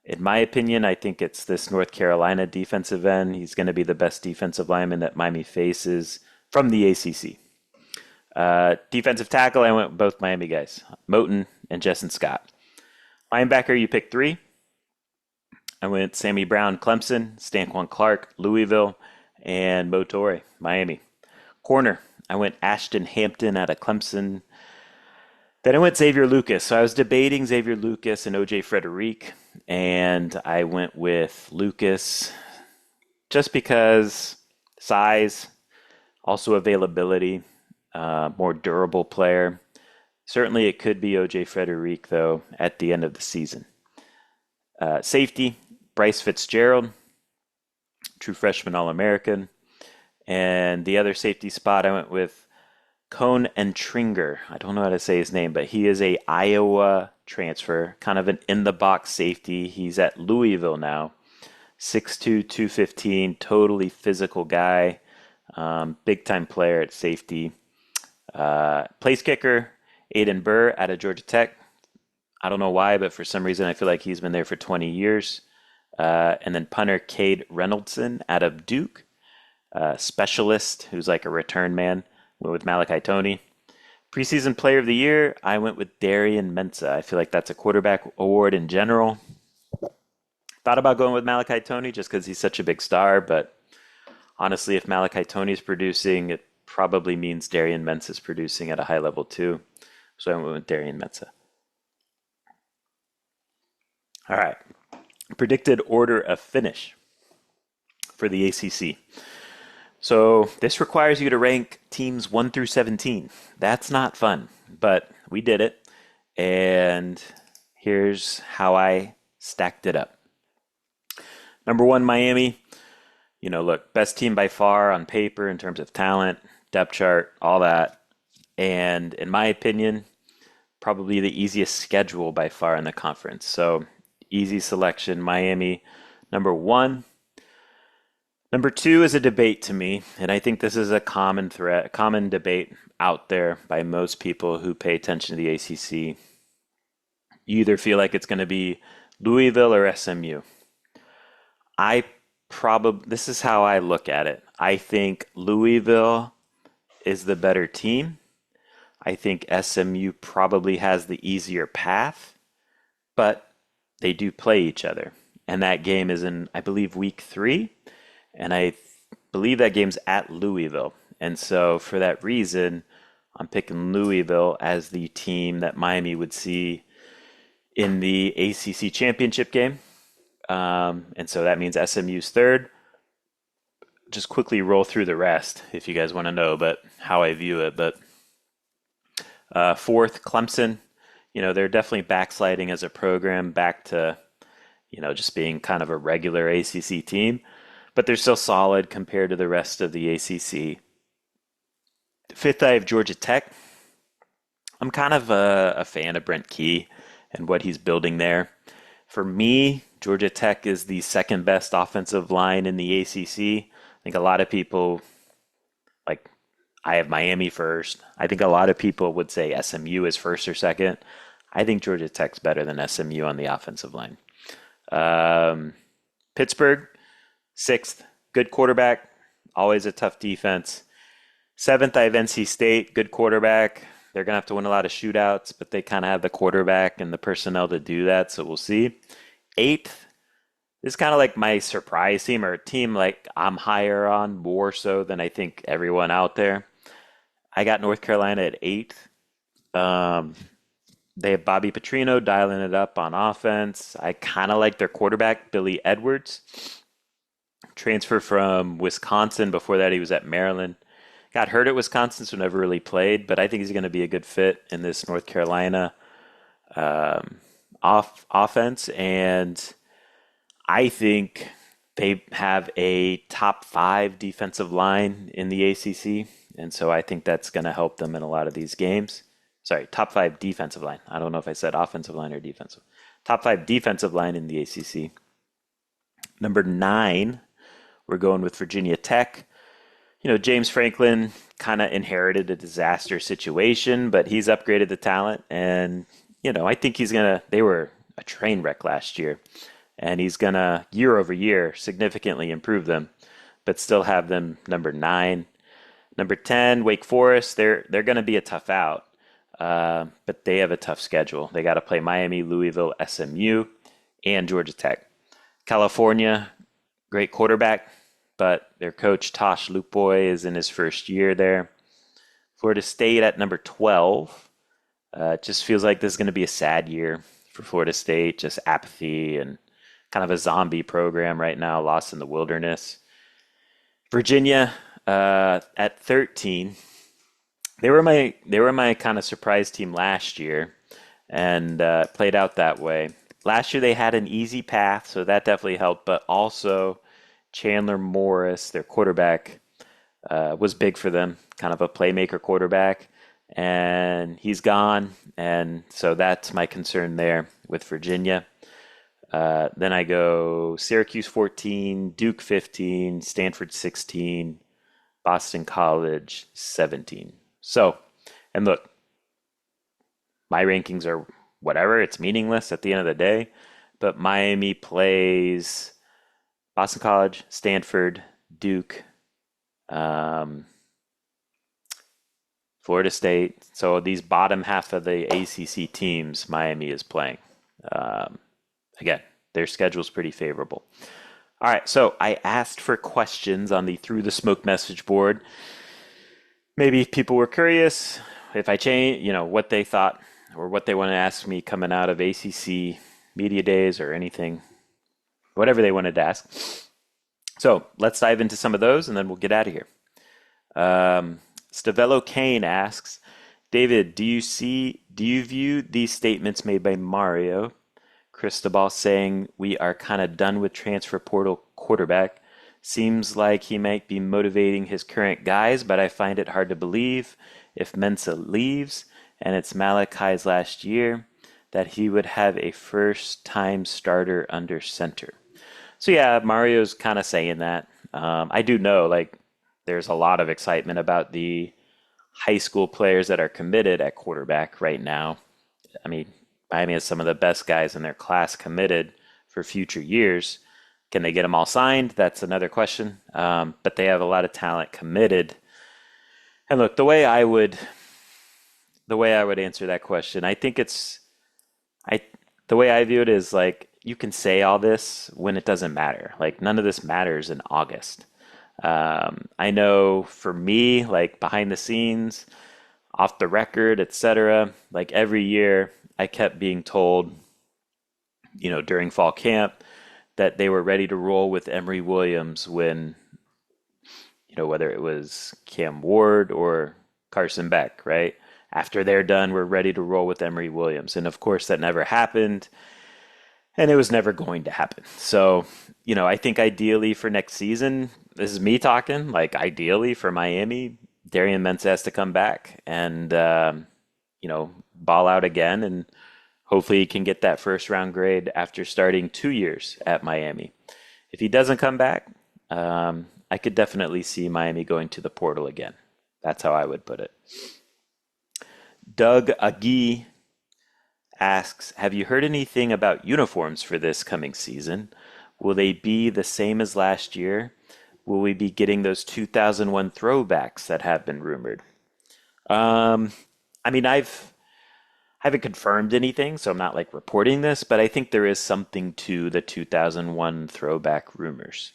in my opinion, I think it's this North Carolina defensive end. He's going to be the best defensive lineman that Miami faces from the ACC. Defensive tackle, I went with both Miami guys, Moton and Jessen Scott. Linebacker, you picked three. I went Sammy Brown, Clemson, Stanquan Clark, Louisville, and Mo Torre, Miami. Corner, I went Ashton Hampton out of Clemson. Then I went Xavier Lucas. So I was debating Xavier Lucas and OJ Frederic, and I went with Lucas just because size, also availability, more durable player. Certainly it could be OJ Frederic, though, at the end of the season. Safety, Bryce Fitzgerald, true freshman All-American. And the other safety spot, I went with Cone and Tringer. I don't know how to say his name, but he is a Iowa transfer, kind of an in-the-box safety. He's at Louisville now. 6'2", 215, totally physical guy. Big-time player at safety. Place kicker, Aiden Burr out of Georgia Tech. I don't know why, but for some reason I feel like he's been there for 20 years. And then punter Cade Reynoldson out of Duke. Specialist, who's like a return man, went with Malachi Toney. Preseason player of the year, I went with Darian Mensah. I feel like that's a quarterback award in general. Thought about going with Malachi Toney just because he's such a big star, but honestly, if Malachi Toney is producing, it probably means Darian Mensah is producing at a high level too. So I went with Darian Mensah. All right. Predicted order of finish for the ACC. So this requires you to rank teams 1 through 17. That's not fun, but we did it. And here's how I stacked it up. Number 1, Miami. Look, best team by far on paper in terms of talent, depth chart, all that. And in my opinion, probably the easiest schedule by far in the conference. So easy selection, Miami, number 1. Number 2 is a debate to me, and I think this is a common debate out there by most people who pay attention to the ACC. You either feel like it's going to be Louisville or SMU. This is how I look at it. I think Louisville is the better team. I think SMU probably has the easier path, but they do play each other. And that game is in, I believe, week 3. And I believe that game's at Louisville. And so for that reason, I'm picking Louisville as the team that Miami would see in the ACC championship game. And so that means SMU's 3rd. Just quickly roll through the rest if you guys want to know, but how I view it. But 4th, Clemson. They're definitely backsliding as a program back to, just being kind of a regular ACC team. But they're still solid compared to the rest of the ACC. 5th, I have Georgia Tech. I'm kind of a fan of Brent Key and what he's building there. For me, Georgia Tech is the 2nd best offensive line in the ACC. I think a lot of people, I have Miami 1st. I think a lot of people would say SMU is 1st or 2nd. I think Georgia Tech's better than SMU on the offensive line. Pittsburgh, 6th, good quarterback, always a tough defense. 7th, I have NC State, good quarterback. They're going to have to win a lot of shootouts, but they kind of have the quarterback and the personnel to do that, so we'll see. 8th, this is kind of like my surprise team, or a team like I'm higher on more so than I think everyone out there. I got North Carolina at 8th. They have Bobby Petrino dialing it up on offense. I kind of like their quarterback, Billy Edwards. Transfer from Wisconsin. Before that, he was at Maryland. Got hurt at Wisconsin, so never really played, but I think he's going to be a good fit in this North Carolina offense. And I think they have a top 5 defensive line in the ACC. And so I think that's going to help them in a lot of these games. Sorry, top 5 defensive line. I don't know if I said offensive line or defensive. Top 5 defensive line in the ACC. Number 9, we're going with Virginia Tech. James Franklin kind of inherited a disaster situation, but he's upgraded the talent. And, I think they were a train wreck last year. And he's going to, year over year, significantly improve them, but still have them number nine. Number 10, Wake Forest, they're going to be a tough out, but they have a tough schedule. They got to play Miami, Louisville, SMU, and Georgia Tech. California, great quarterback, but their coach Tosh Lupoy is in his first year there. Florida State at number 12. It just feels like this is going to be a sad year for Florida State, just apathy and kind of a zombie program right now, lost in the wilderness. Virginia at 13. They were my kind of surprise team last year, and played out that way. Last year they had an easy path, so that definitely helped. But also Chandler Morris, their quarterback, was big for them, kind of a playmaker quarterback, and he's gone, and so that's my concern there with Virginia. Then I go Syracuse 14, Duke 15, Stanford 16, Boston College 17. So, and look, my rankings are whatever, it's meaningless at the end of the day, but Miami plays Boston College, Stanford, Duke, um, Florida State. So these bottom half of the ACC teams, Miami is playing. Um, Again, their schedule's pretty favorable. All right, so I asked for questions on the Through the Smoke message board. Maybe people were curious if I change, what they thought or what they want to ask me coming out of ACC media days or anything, whatever they wanted to ask. So let's dive into some of those and then we'll get out of here. Stavello Kane asks, David, do you view these statements made by Mario Cristobal saying we are kind of done with transfer portal quarterback? Seems like he might be motivating his current guys, but I find it hard to believe if Mensa leaves and it's Malachi's last year that he would have a first-time starter under center. So yeah, Mario's kind of saying that. I do know, like, there's a lot of excitement about the high school players that are committed at quarterback right now. I mean, Miami has some of the best guys in their class committed for future years. Can they get them all signed? That's another question. But they have a lot of talent committed. And look, the way I would answer that question, I think the way I view it is like you can say all this when it doesn't matter. Like none of this matters in August. I know for me, like behind the scenes, off the record, etc., like every year I kept being told, during fall camp that they were ready to roll with Emory Williams when, whether it was Cam Ward or Carson Beck, right? After they're done, we're ready to roll with Emory Williams. And of course, that never happened. And it was never going to happen. So, I think ideally for next season, this is me talking, like ideally for Miami, Darian Mensah has to come back and, ball out again. And hopefully he can get that first round grade after starting 2 years at Miami. If he doesn't come back, I could definitely see Miami going to the portal again. That's how I would put it. Doug Agee asks, have you heard anything about uniforms for this coming season? Will they be the same as last year? Will we be getting those 2001 throwbacks that have been rumored? I mean, I haven't confirmed anything, so I'm not like reporting this, but I think there is something to the 2001 throwback rumors.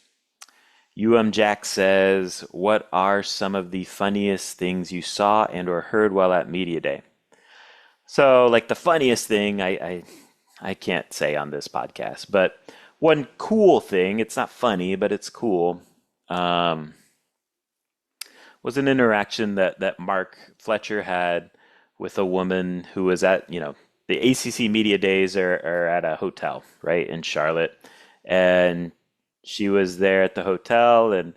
Jack says, what are some of the funniest things you saw and or heard while at Media Day? So, like the funniest thing, I can't say on this podcast, but one cool thing, it's not funny, but it's cool, was an interaction that Mark Fletcher had with a woman who was at, the ACC Media Days are at a hotel, right, in Charlotte. And she was there at the hotel. And,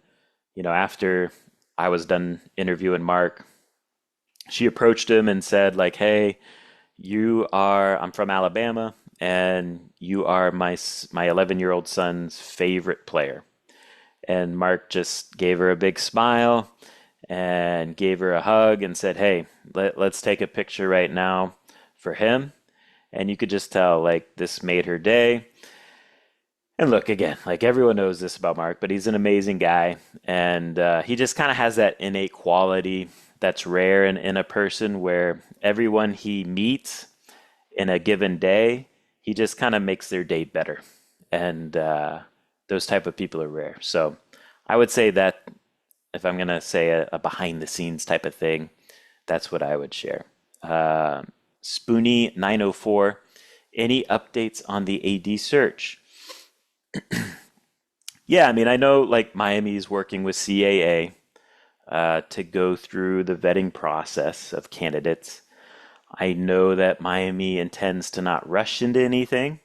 after I was done interviewing Mark, she approached him and said, like, hey, I'm from Alabama, and you are my 11-year-old son's favorite player. And Mark just gave her a big smile. and gave her a hug and said, "Hey, let's take a picture right now for him." And you could just tell like this made her day. And look, again, like everyone knows this about Mark, but he's an amazing guy, and he just kind of has that innate quality that's rare in a person where everyone he meets in a given day, he just kind of makes their day better. And those type of people are rare. So I would say that if I'm going to say a behind the scenes type of thing, that's what I would share. Spoonie 904, any updates on the AD search? Yeah, I mean, I know like Miami is working with CAA to go through the vetting process of candidates. I know that Miami intends to not rush into anything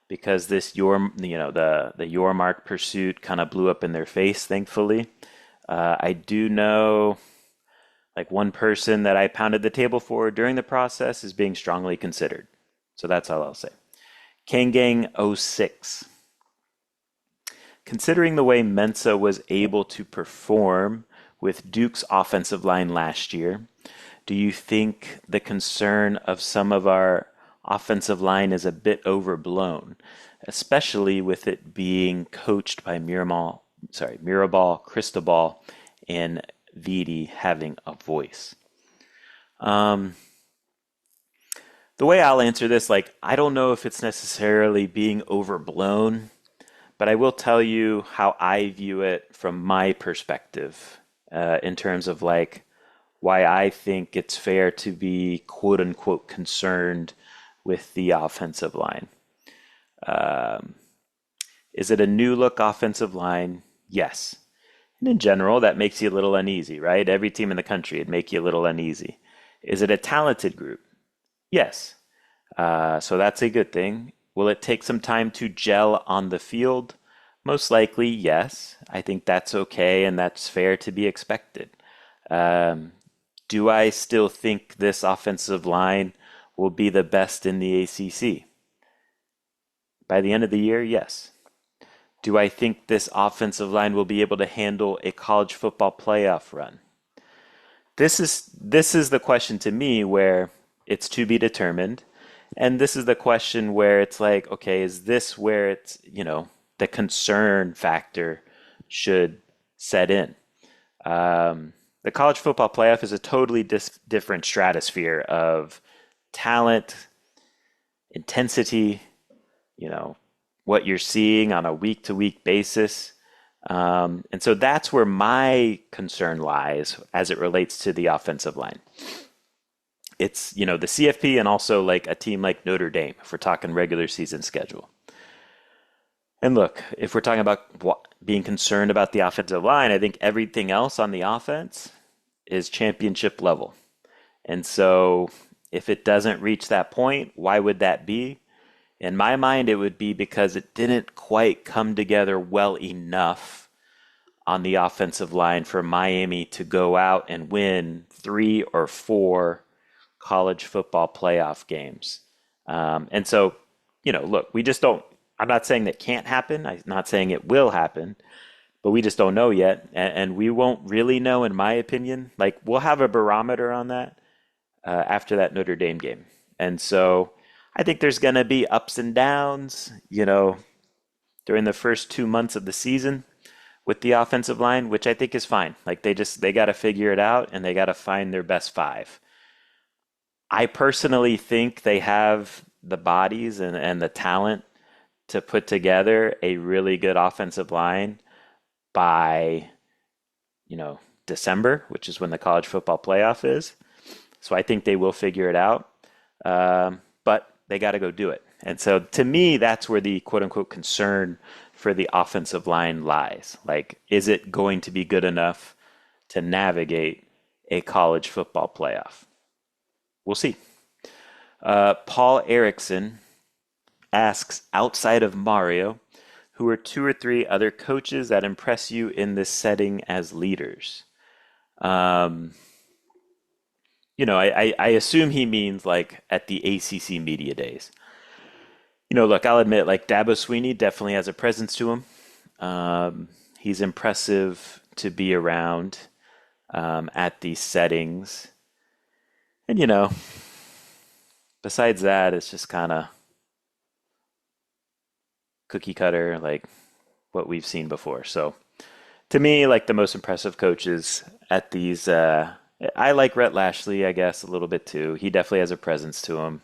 because this the your mark pursuit kind of blew up in their face, thankfully. I do know like one person that I pounded the table for during the process is being strongly considered. So that's all I'll say. Kangang06. Considering the way Mensa was able to perform with Duke's offensive line last year, do you think the concern of some of our offensive line is a bit overblown, especially with it being coached by Mirabal, Cristobal, and Vidi having a voice? Um, the way I'll answer this, like, I don't know if it's necessarily being overblown, but I will tell you how I view it from my perspective, in terms of like why I think it's fair to be quote unquote concerned with the offensive line. Um, is it a new look offensive line? Yes. And in general, that makes you a little uneasy, right? Every team in the country would make you a little uneasy. Is it a talented group? Yes. So that's a good thing. Will it take some time to gel on the field? Most likely, yes. I think that's okay and that's fair to be expected. Um, do I still think this offensive line will be the best in the ACC? By the end of the year, yes. Do I think this offensive line will be able to handle a college football playoff run? This is the question to me where it's to be determined. And this is the question where it's like, okay, is this where the concern factor should set in? The college football playoff is a totally different stratosphere of talent, intensity, you know, what you're seeing on a week to week basis. And so that's where my concern lies as it relates to the offensive line. It's, the CFP and also like a team like Notre Dame, if we're talking regular season schedule. And look, if we're talking about being concerned about the offensive line, I think everything else on the offense is championship level. And so if it doesn't reach that point, why would that be? In my mind, it would be because it didn't quite come together well enough on the offensive line for Miami to go out and win 3 or 4 college football playoff games. And so, look, we just don't, I'm not saying that can't happen. I'm not saying it will happen, but we just don't know yet. And we won't really know, in my opinion. Like, we'll have a barometer on that after that Notre Dame game. And so I think there's going to be ups and downs, during the first 2 months of the season with the offensive line, which I think is fine. Like, they got to figure it out and they got to find their best 5. I personally think they have the bodies and the talent to put together a really good offensive line by, December, which is when the college football playoff is. So I think they will figure it out. But they got to go do it. And so to me, that's where the quote unquote concern for the offensive line lies. Like, is it going to be good enough to navigate a college football playoff? We'll see. Paul Erickson asks, outside of Mario, who are 2 or 3 other coaches that impress you in this setting as leaders? Um, I assume he means like at the ACC media days. Look, I'll admit, like Dabo Sweeney definitely has a presence to him. He's impressive to be around. at these settings. And, besides that, it's just kind of cookie cutter, like what we've seen before. So to me, like the most impressive coaches at these, I like Rhett Lashley, I guess, a little bit too. He definitely has a presence to him.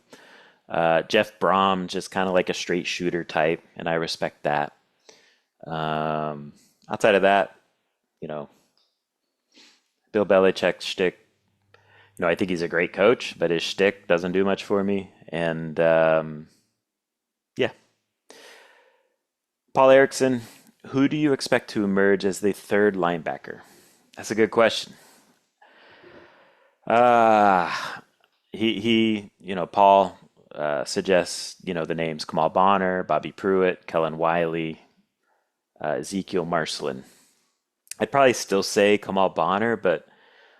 Jeff Brom, just kind of like a straight shooter type, and I respect that. Outside of that, you know, Bill Belichick's shtick, I think he's a great coach, but his shtick doesn't do much for me. And yeah, Paul Erickson, who do you expect to emerge as the third linebacker? That's a good question. Uh, Paul suggests, the names Kamal Bonner, Bobby Pruitt, Kellen Wiley, Ezekiel Marcelin. I'd probably still say Kamal Bonner, but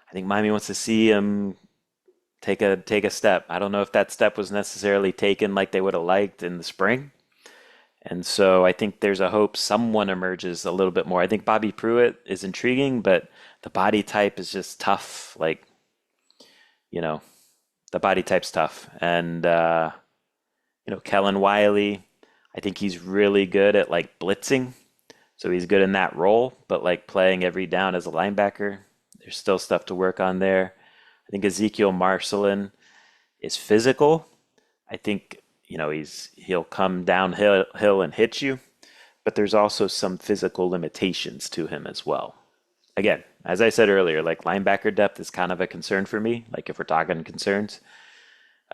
I think Miami wants to see him take a step. I don't know if that step was necessarily taken like they would have liked in the spring. And so I think there's a hope someone emerges a little bit more. I think Bobby Pruitt is intriguing, but the body type is just tough. Like, you know, the body type's tough. And Kellen Wiley, I think he's really good at like blitzing. So he's good in that role, but like playing every down as a linebacker, there's still stuff to work on there. I think Ezekiel Marcelin is physical. I think, he'll come downhill and hit you, but there's also some physical limitations to him as well. Again, as I said earlier, like linebacker depth is kind of a concern for me, like if we're talking concerns.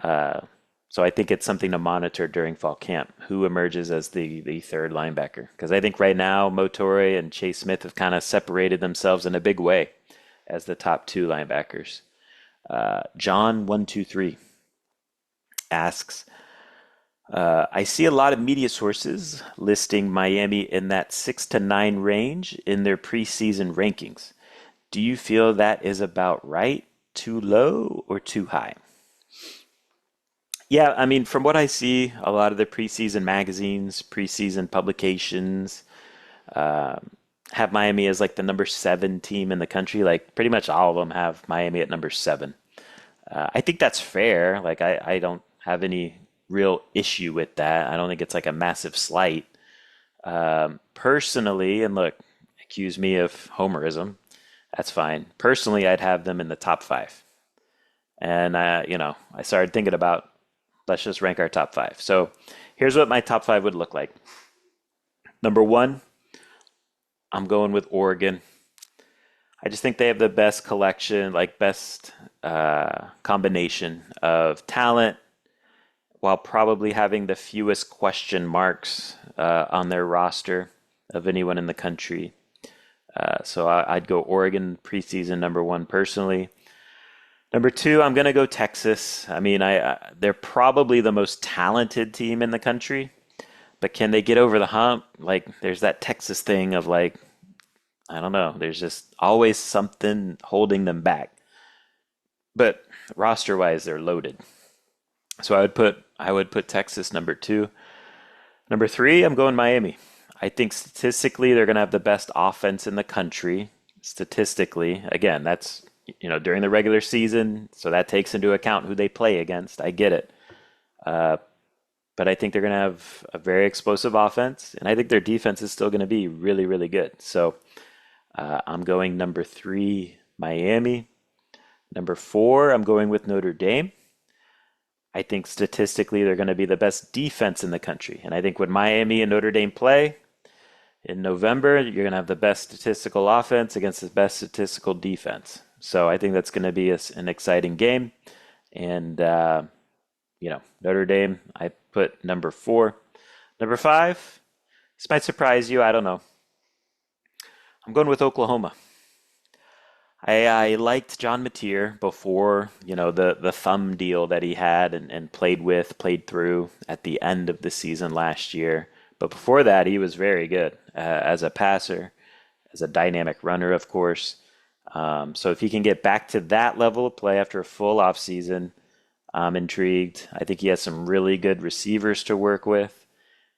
So I think it's something to monitor during fall camp, who emerges as the third linebacker. Because I think right now, Motore and Chase Smith have kind of separated themselves in a big way as the top two linebackers. John123 asks, I see a lot of media sources listing Miami in that 6 to 9 range in their preseason rankings. Do you feel that is about right, too low, or too high? Yeah, I mean, from what I see, a lot of the preseason magazines, preseason publications have Miami as like the number 7 team in the country. Like pretty much all of them have Miami at number 7. I think that's fair. Like I don't have any real issue with that. I don't think it's like a massive slight. Personally, and look, accuse me of homerism, that's fine. Personally, I'd have them in the top 5. And I started thinking about let's just rank our top 5. So here's what my top 5 would look like. Number 1, I'm going with Oregon. I just think they have the best collection, like best combination of talent, while probably having the fewest question marks on their roster of anyone in the country. So I'd go Oregon preseason number 1 personally. Number 2, I'm going to go Texas. I mean, they're probably the most talented team in the country, but can they get over the hump? Like, there's that Texas thing of like, I don't know. There's just always something holding them back. But roster-wise, they're loaded. So I would put Texas number 2. Number 3, I'm going Miami. I think statistically they're going to have the best offense in the country. Statistically, again, that's during the regular season, so that takes into account who they play against. I get it. But I think they're going to have a very explosive offense, and I think their defense is still going to be really, really good. So I'm going number 3, Miami. Number 4, I'm going with Notre Dame. I think statistically they're going to be the best defense in the country. And I think when Miami and Notre Dame play in November, you're going to have the best statistical offense against the best statistical defense. So I think that's going to be an exciting game. And, Notre Dame, I put number 4. Number 5, this might surprise you. I don't know. I'm going with Oklahoma. I liked John Mateer before, the thumb deal that he had and played through at the end of the season last year. But before that, he was very good as a passer, as a dynamic runner, of course. So if he can get back to that level of play after a full offseason, I'm intrigued. I think he has some really good receivers to work with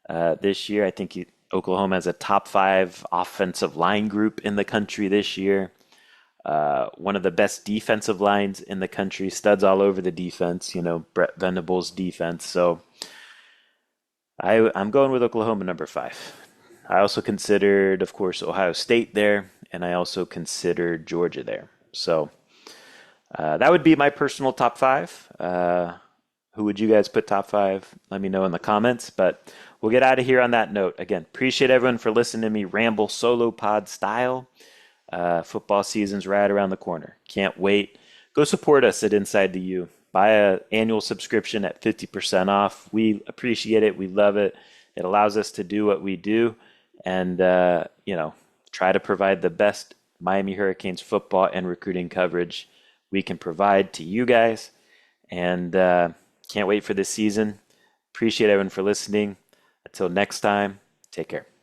this year. I think Oklahoma has a top 5 offensive line group in the country this year. one of the best defensive lines in the country, studs all over the defense, Brett Venables' defense. So I'm going with Oklahoma number 5. I also considered, of course, Ohio State there, and I also considered Georgia there. So that would be my personal top 5. Who would you guys put top 5? Let me know in the comments. But we'll get out of here on that note. Again, appreciate everyone for listening to me ramble solo pod style. Football season's right around the corner. Can't wait. Go support us at Inside the U. Buy an annual subscription at 50% off. We appreciate it. We love it. It allows us to do what we do and, try to provide the best Miami Hurricanes football and recruiting coverage we can provide to you guys. And can't wait for this season. Appreciate everyone for listening. Until next time, take care.